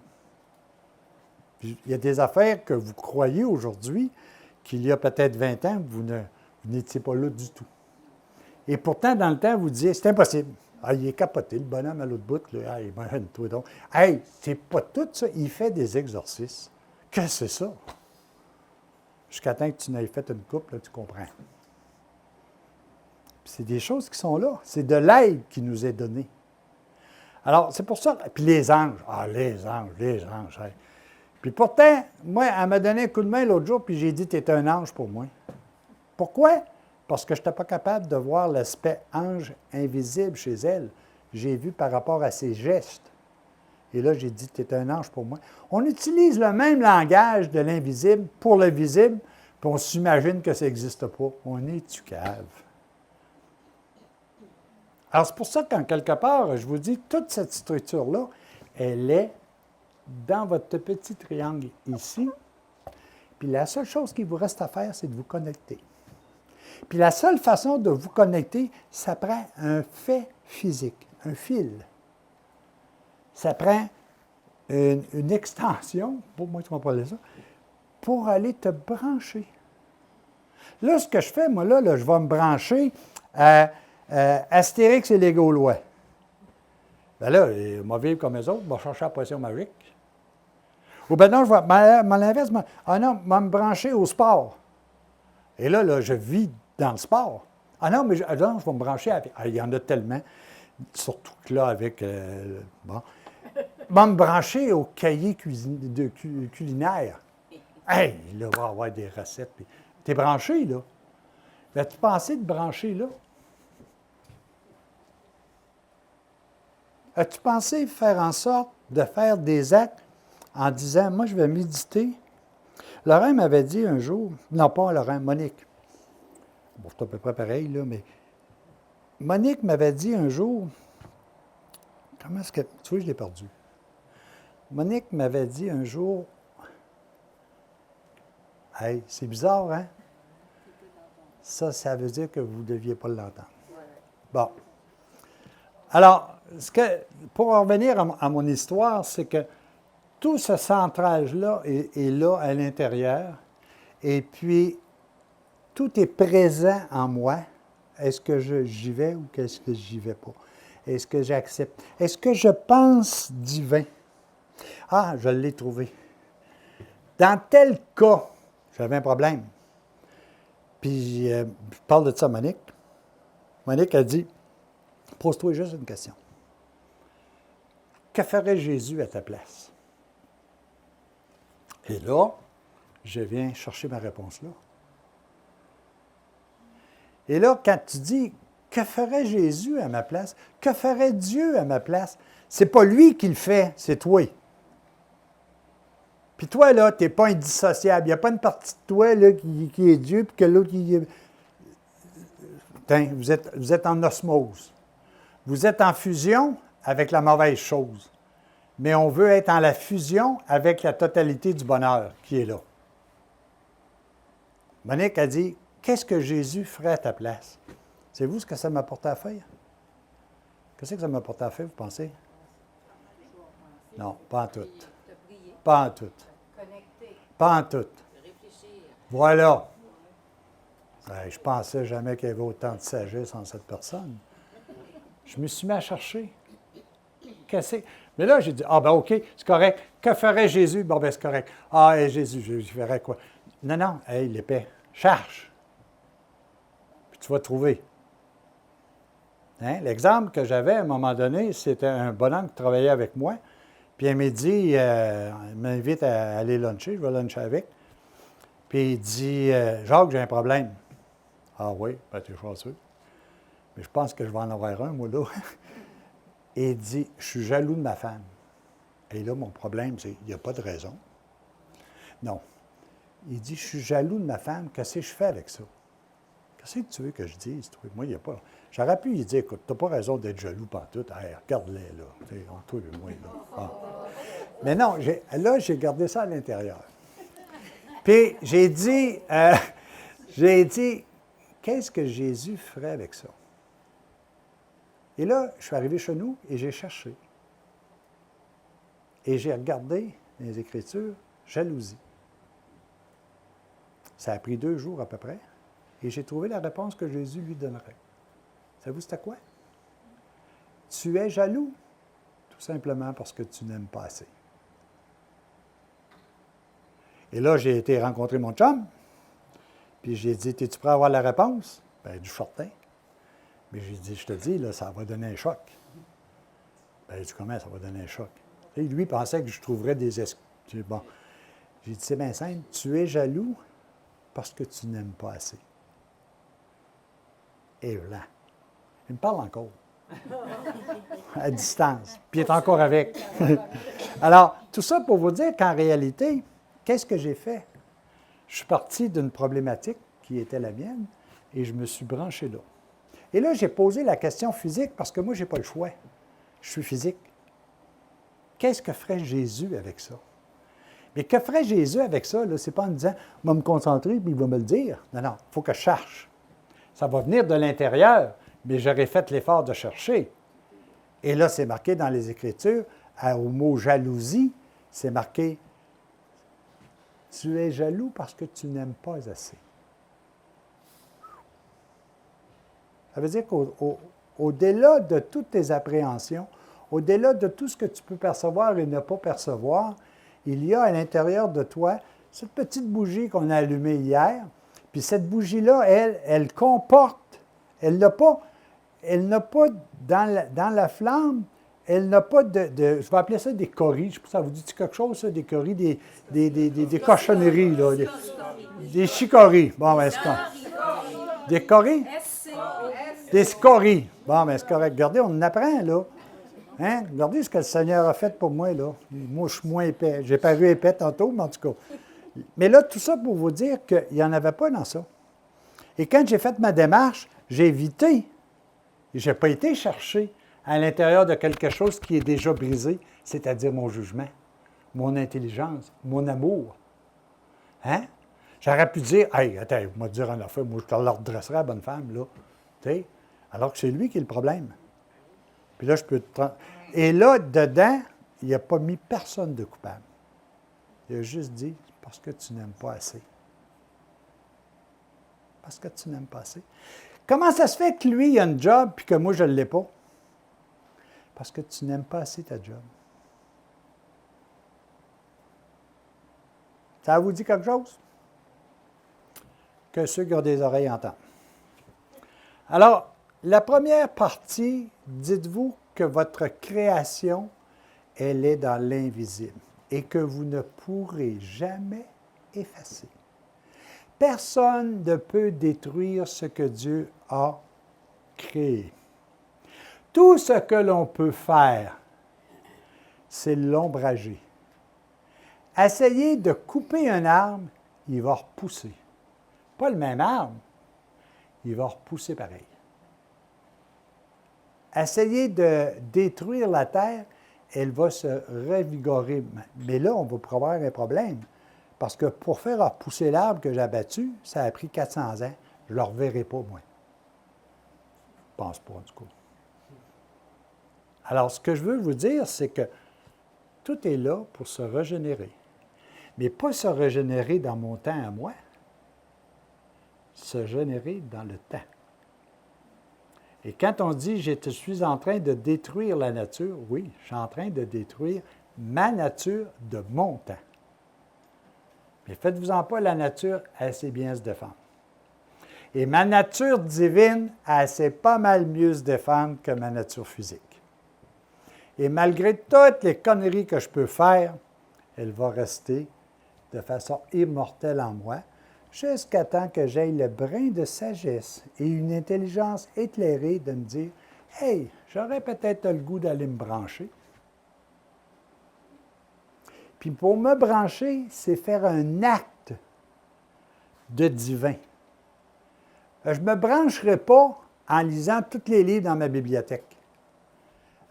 Puis, il y a des affaires que vous croyez aujourd'hui qu'il y a peut-être 20 ans, vous n'étiez pas là du tout. Et pourtant, dans le temps, vous disiez c'est impossible. Ah, il est capoté, le bonhomme à l'autre bout. Là. Hey, toi donc. Hey, c'est pas tout ça. Il fait des exorcismes. Qu'est-ce que c'est ça? Jusqu'à temps que tu n'aies fait une coupe, là, tu comprends. Puis c'est des choses qui sont là. C'est de l'aide qui nous est donnée. Alors, c'est pour ça. Puis les anges. Ah, les anges. Hey. Puis pourtant, moi, elle m'a donné un coup de main l'autre jour, puis j'ai dit, tu es un ange pour moi. Pourquoi? Parce que je n'étais pas capable de voir l'aspect ange invisible chez elle. J'ai vu par rapport à ses gestes. Et là, j'ai dit, tu es un ange pour moi. On utilise le même langage de l'invisible pour le visible, puis on s'imagine que ça n'existe pas. On est-tu cave? Alors, c'est pour ça qu'en quelque part, je vous dis, toute cette structure-là, elle est dans votre petit triangle ici. Puis la seule chose qu'il vous reste à faire, c'est de vous connecter. Puis la seule façon de vous connecter, ça prend un fait physique, un fil. Ça prend une extension, pour moi, tu comprends ça, pour aller te brancher. Là, ce que je fais, moi, là je vais me brancher à Astérix et les Gaulois. Bien là, je vais vivre comme eux autres, je vais chercher la potion magique. Ou bien non, je vais, à l'inverse, je vais me brancher au sport. Et là, je vis dans le sport. Ah non, mais je vais me brancher avec... Ah, il y en a tellement, surtout que là, avec... bon. Je vais me brancher au cahier culinaire. Hey, là, on va avoir des recettes. T'es branché, là. As-tu pensé de brancher, là? As-tu pensé faire en sorte de faire des actes en disant, moi, je vais méditer? Laurent m'avait dit un jour, non pas Laurent, Monique. Bon, c'est à peu près pareil, là, mais Monique m'avait dit un jour, comment est-ce que, tu vois, je l'ai perdu. Monique m'avait dit un jour, hey, c'est bizarre, hein? Ça veut dire que vous ne deviez pas l'entendre. Bon. Alors, pour en revenir à mon histoire, c'est que tout ce centrage-là est là à l'intérieur. Et puis, tout est présent en moi. Est-ce que j'y vais ou est-ce que j'y vais pas? Est-ce que j'accepte? Est-ce que je pense divin? Ah, je l'ai trouvé. Dans tel cas, J'avais un problème. Puis, je parle de ça à Monique. Monique a dit, pose-toi juste une question. Que ferait Jésus à ta place? Et là, je viens chercher ma réponse là. Et là, quand tu dis, que ferait Jésus à ma place? Que ferait Dieu à ma place? C'est pas lui qui le fait, c'est toi. Puis toi, là, tu n'es pas indissociable. Il n'y a pas une partie de toi là, qui est Dieu, puis que l'autre qui est... Vous êtes en osmose. Vous êtes en fusion avec la mauvaise chose. Mais on veut être en la fusion avec la totalité du bonheur qui est là. Monique a dit, qu'est-ce que Jésus ferait à ta place? Savez-vous ce que ça m'a porté à faire? Qu'est-ce que ça m'a porté à faire, vous pensez? Non, pas en tout. Pas en tout. Pas en tout. Voilà. Je pensais jamais qu'il y avait autant de sagesse en cette personne. Je me suis mis à chercher. Mais là, j'ai dit, ah ben OK, c'est correct. Que ferait Jésus? Bon, ben c'est correct. Ah, et Jésus, je ferais quoi? Non, non, hey, l'épée, cherche. Puis tu vas trouver. Hein? L'exemple que j'avais à un moment donné, c'était un bonhomme qui travaillait avec moi. Puis elle m'a dit, il m'invite à aller luncher, je vais luncher avec. Puis il dit, Jacques, j'ai un problème. Ah oui, ben t'es chanceux. Mais je pense que je vais en avoir un, moi, là. Et il dit, je suis jaloux de ma femme. Et là, mon problème, c'est, il n'y a pas de raison. Non. Il dit, je suis jaloux de ma femme, qu'est-ce que je fais avec ça? Qu'est-ce que tu veux que je dise, toi? Moi, il n'y a pas... J'aurais pu lui dire, écoute, tu n'as pas raison d'être jaloux pantoute. Hey, regarde-les, là. Toi et moi, là. Ah. Mais non, j'ai gardé ça à l'intérieur. Puis, j'ai dit, qu'est-ce que Jésus ferait avec ça? Et là, je suis arrivé chez nous et j'ai cherché. Et j'ai regardé les Écritures, jalousie. Ça a pris 2 jours à peu près. Et j'ai trouvé la réponse que Jésus lui donnerait. Savez-vous c'était quoi? Tu es jaloux, tout simplement parce que tu n'aimes pas assez. Et là, j'ai été rencontrer mon chum, puis j'ai dit, es-tu prêt à avoir la réponse? Bien, du certain. Mais j'ai dit, je te dis, là, ça va donner un choc. Bien, il dit, comment ça va donner un choc? Et lui pensait que je trouverais des excuses. Bon, j'ai dit, c'est bien simple, tu es jaloux parce que tu n'aimes pas assez. Et voilà. Il me parle encore. À distance. Puis il est encore avec. Alors, tout ça pour vous dire qu'en réalité, qu'est-ce que j'ai fait? Je suis parti d'une problématique qui était la mienne et je me suis branché là. Et là, j'ai posé la question physique parce que moi, je n'ai pas le choix. Je suis physique. Qu'est-ce que ferait Jésus avec ça? Mais que ferait Jésus avec ça? Ce n'est pas en me disant, je vais me concentrer et il va me le dire. Non, non, il faut que je cherche. Ça va venir de l'intérieur, mais j'aurais fait l'effort de chercher. Et là, c'est marqué dans les Écritures, au mot jalousie, c'est marqué, tu es jaloux parce que tu n'aimes pas assez. Ça veut dire qu'au-delà de toutes tes appréhensions, au-delà de tout ce que tu peux percevoir et ne pas percevoir, il y a à l'intérieur de toi cette petite bougie qu'on a allumée hier. Puis cette bougie-là, elle comporte, elle n'a pas dans la flamme, elle n'a pas de je vais appeler ça des coris. Je sais pas, ça vous dit quelque chose, ça, des coris, des cochonneries, là, des chicories. Bon, ben, c'est quoi? Des coris? Des scories. Bon, bien, c'est correct. Regardez, on en apprend, là. Hein? Regardez ce que le Seigneur a fait pour moi, là. Moi, je suis moins épais. J'ai paru épais tantôt, mais en tout cas. Mais là, tout ça pour vous dire qu'il n'y en avait pas dans ça. Et quand j'ai fait ma démarche, j'ai évité. Je n'ai pas été chercher à l'intérieur de quelque chose qui est déjà brisé, c'est-à-dire mon jugement, mon intelligence, mon amour. Hein? J'aurais pu dire, hey, attends, vous m'avez dit en affaire, moi, je te la redresserai, la bonne femme, là. Tu sais? Alors que c'est lui qui est le problème. Puis là, je peux te... Et là, dedans, il n'a pas mis personne de coupable. Il a juste dit, parce que tu n'aimes pas assez. Parce que tu n'aimes pas assez. Comment ça se fait que lui, il a un job, puis que moi, je ne l'ai pas? Parce que tu n'aimes pas assez ta job. Ça vous dit quelque chose? que ceux qui ont des oreilles entendent. Alors, la première partie, dites-vous que votre création, elle est dans l'invisible et que vous ne pourrez jamais effacer. Personne ne peut détruire ce que Dieu a créé. Tout ce que l'on peut faire, c'est l'ombrager. Essayez de couper un arbre, il va repousser. Pas le même arbre, il va repousser pareil. Essayez de détruire la terre, elle va se revigorer. Mais là, on va avoir un problème. Parce que pour faire repousser l'arbre que j'ai abattu, ça a pris 400 ans. Je ne le reverrai pas, moi. Je ne pense pas, du coup. Alors, ce que je veux vous dire, c'est que tout est là pour se régénérer. Mais pas se régénérer dans mon temps à moi, se régénérer dans le temps. Et quand on dit « je suis en train de détruire la nature », oui, je suis en train de détruire ma nature de mon temps. Mais faites-vous-en pas, la nature, elle sait bien se défendre. Et ma nature divine, elle sait pas mal mieux se défendre que ma nature physique. Et malgré toutes les conneries que je peux faire, elle va rester de façon immortelle en moi, jusqu'à temps que j'aie le brin de sagesse et une intelligence éclairée de me dire « Hey, j'aurais peut-être le goût d'aller me brancher. » Puis pour me brancher, c'est faire un acte de divin. Je ne me brancherai pas en lisant tous les livres dans ma bibliothèque.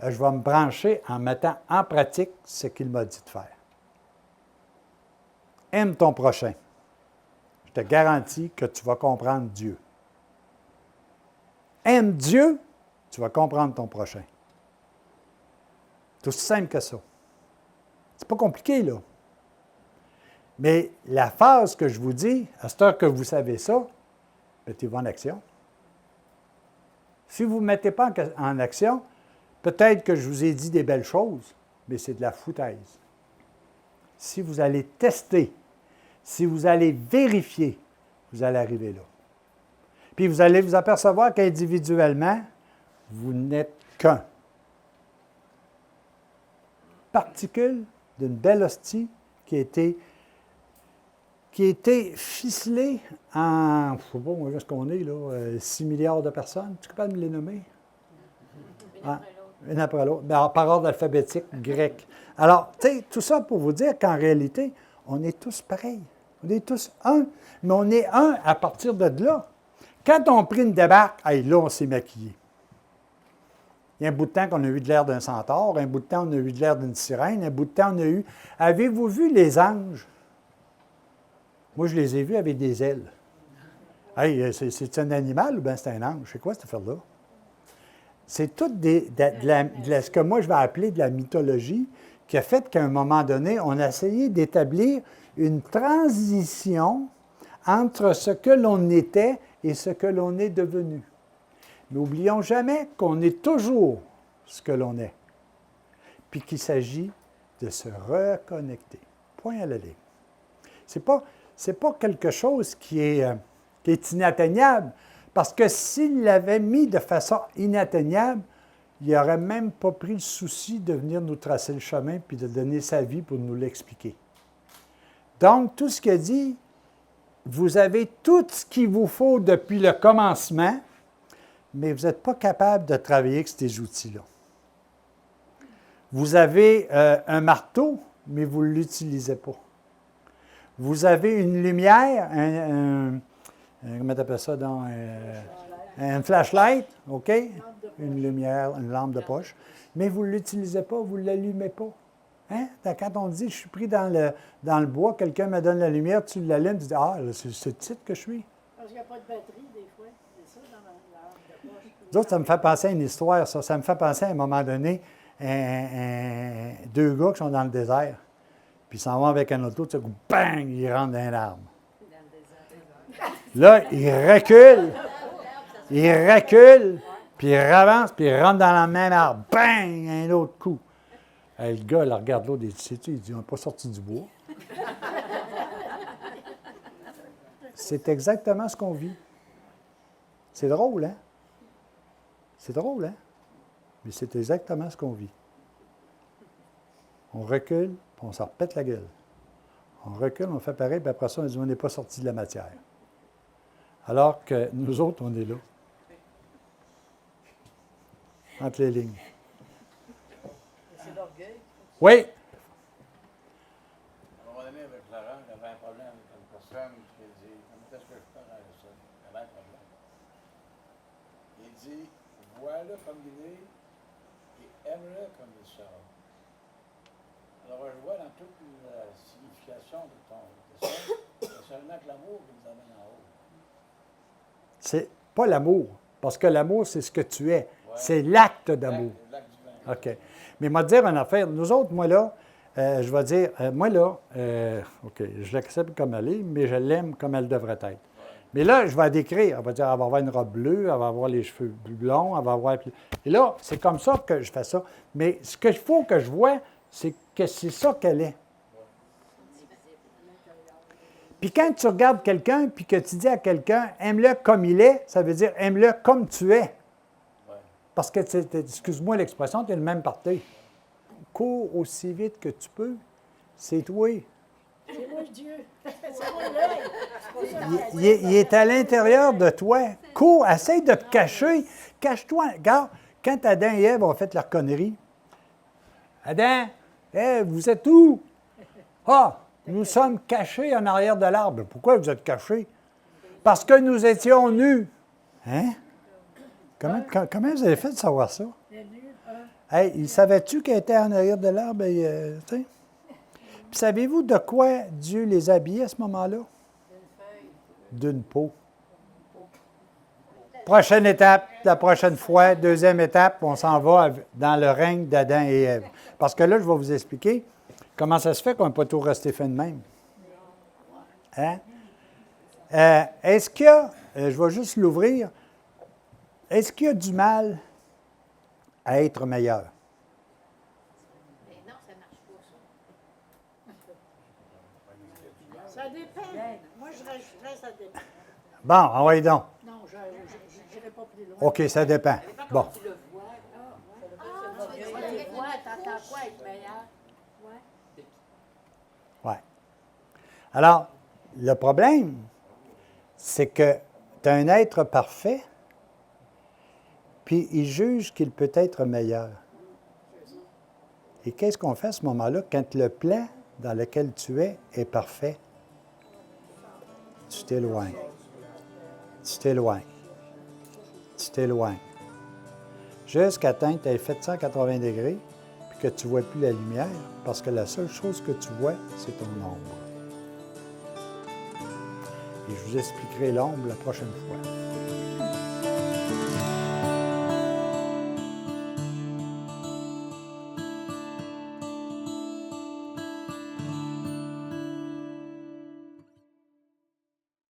Je vais me brancher en mettant en pratique ce qu'il m'a dit de faire. Aime ton prochain. Je te garantis que tu vas comprendre Dieu. Aime Dieu, tu vas comprendre ton prochain. C'est aussi simple que ça. C'est pas compliqué, là. Mais la phase que je vous dis, à cette heure que vous savez ça, mettez-vous en action. Si vous ne vous mettez pas en action, peut-être que je vous ai dit des belles choses, mais c'est de la foutaise. Si vous allez tester, si vous allez vérifier, vous allez arriver là. Puis vous allez vous apercevoir qu'individuellement, vous n'êtes qu'un. Particule d'une belle hostie qui a été ficelée en, je ne sais pas où est-ce qu'on est, là, 6 milliards de personnes. Tu es capable de me les nommer? Une après l'autre. Par ordre alphabétique, grec. Alors, tu sais, tout ça pour vous dire qu'en réalité, on est tous pareils. On est tous un, mais on est un à partir de là. Quand on prit une débarque, là, on s'est maquillé. Il y a un bout de temps qu'on a eu de l'air d'un centaure, un bout de temps on a eu de l'air d'une sirène, un bout de temps on a eu... Avez-vous vu les anges? Moi, je les ai vus avec des ailes. Hey, c'est un animal ou bien c'est un ange? C'est quoi cette affaire-là? C'est tout ce que moi je vais appeler de la mythologie qui a fait qu'à un moment donné, on a essayé d'établir une transition entre ce que l'on était et ce que l'on est devenu. N'oublions jamais qu'on est toujours ce que l'on est, puis qu'il s'agit de se reconnecter. Point à la ligne. C'est pas quelque chose qui est inatteignable, parce que s'il l'avait mis de façon inatteignable, il n'aurait même pas pris le souci de venir nous tracer le chemin puis de donner sa vie pour nous l'expliquer. Donc, tout ce qu'il dit, vous avez tout ce qu'il vous faut depuis le commencement, mais vous n'êtes pas capable de travailler avec ces outils-là. Vous avez un marteau, mais vous ne l'utilisez pas. Vous avez une lumière, comment tu appelles ça, donc, un flashlight, OK? Une lumière, une lampe de poche, mais vous ne l'utilisez pas, vous ne l'allumez pas. Hein? Quand on dit « je suis pris dans le bois, quelqu'un me donne la lumière, tu l'allumes, tu dis « ah, c'est ce titre que je suis ». Parce qu'il n'y a pas de batterie, des fois. C'est ça, dans la lampe de poche. D'autres, ça me fait penser à une histoire, ça. Ça me fait penser à un moment donné, deux gars qui sont dans le désert, puis ils s'en vont avec un auto, tu sais, bang, ils rentrent dans un arbre. Là, ils reculent, puis ils avancent, puis ils rentrent dans le même arbre. Bang! Un autre coup. Le gars, il regarde l'autre, il dit, sais-tu, il dit, on n'est pas sorti du bois. c'est exactement ce qu'on vit. C'est drôle, hein? C'est drôle, hein? Mais c'est exactement ce qu'on vit. On recule, puis on s'en repète la gueule. On recule, on fait pareil, puis après ça, on dit on n'est pas sorti de la matière. Alors que nous autres, on est là. Entre les lignes. C'est l'orgueil. Oui. À un moment donné, avec Laurent, il avait un problème avec une personne qui dit comment est-ce que je parle à ça? Il avait un problème. Il dit vois-le comme il est et aime-le comme il sera. Alors, je vois dans toute la signification de ton dessin, c'est seulement que l'amour qui nous amène en haut. C'est pas l'amour, parce que l'amour, c'est ce que tu es. Ouais. C'est l'acte d'amour. L'acte divin. OK. Mais moi, dire une affaire, nous autres, moi là, je vais dire, moi là, OK, je l'accepte comme elle est, mais je l'aime comme elle devrait être. Mais là, je vais la décrire. Elle va dire, elle va avoir une robe bleue, elle va avoir les cheveux blonds, elle va avoir... Et là, c'est comme ça que je fais ça. Mais ce qu'il faut que je vois, c'est que c'est ça qu'elle est. Puis quand tu regardes quelqu'un, puis que tu dis à quelqu'un, aime-le comme il est, ça veut dire aime-le comme tu es. Ouais. Parce que, excuse-moi l'expression, tu es le même parti. Cours aussi vite que tu peux, c'est toi. C'est moi Dieu. C'est moi l'œil. Il est à l'intérieur de toi. Cours, essaye de te cacher. Cache-toi. Regarde, quand Adam et Ève ont fait leur connerie, Adam, Ève, vous êtes où? Ah, nous sommes cachés en arrière de l'arbre. Pourquoi vous êtes cachés? Parce que nous étions nus. Hein? Comment vous avez fait de savoir ça? Hey, il savait-tu qu'elle était en arrière de l'arbre? Puis savez-vous de quoi Dieu les habillait à ce moment-là? D'une peau. Prochaine étape, la prochaine fois, deuxième étape, on s'en va dans le règne d'Adam et Ève. Parce que là, je vais vous expliquer comment ça se fait qu'on n'est pas tout resté fait de même. Hein? Est-ce qu'il y a, je vais juste l'ouvrir, est-ce qu'il y a du mal à être meilleur? Mais non, ça ne marche pas, ça. Ça dépend. Moi, je rajouterais ça dépend. Bon, envoyez donc. Non, je n'irai pas plus loin. OK, ça dépend. Bon. Tu le vois. Tu le vois, t'entends quoi être meilleur? Ouais. Alors, le problème, c'est que tu as un être parfait, puis il juge qu'il peut être meilleur. Et qu'est-ce qu'on fait à ce moment-là quand le plan dans lequel tu es parfait? Tu t'éloignes. Tu t'éloignes. Tu t'éloignes. Jusqu'à temps que tu aies fait 180 degrés, puis que tu ne vois plus la lumière, parce que la seule chose que tu vois, c'est ton ombre. Et je vous expliquerai l'ombre la prochaine fois.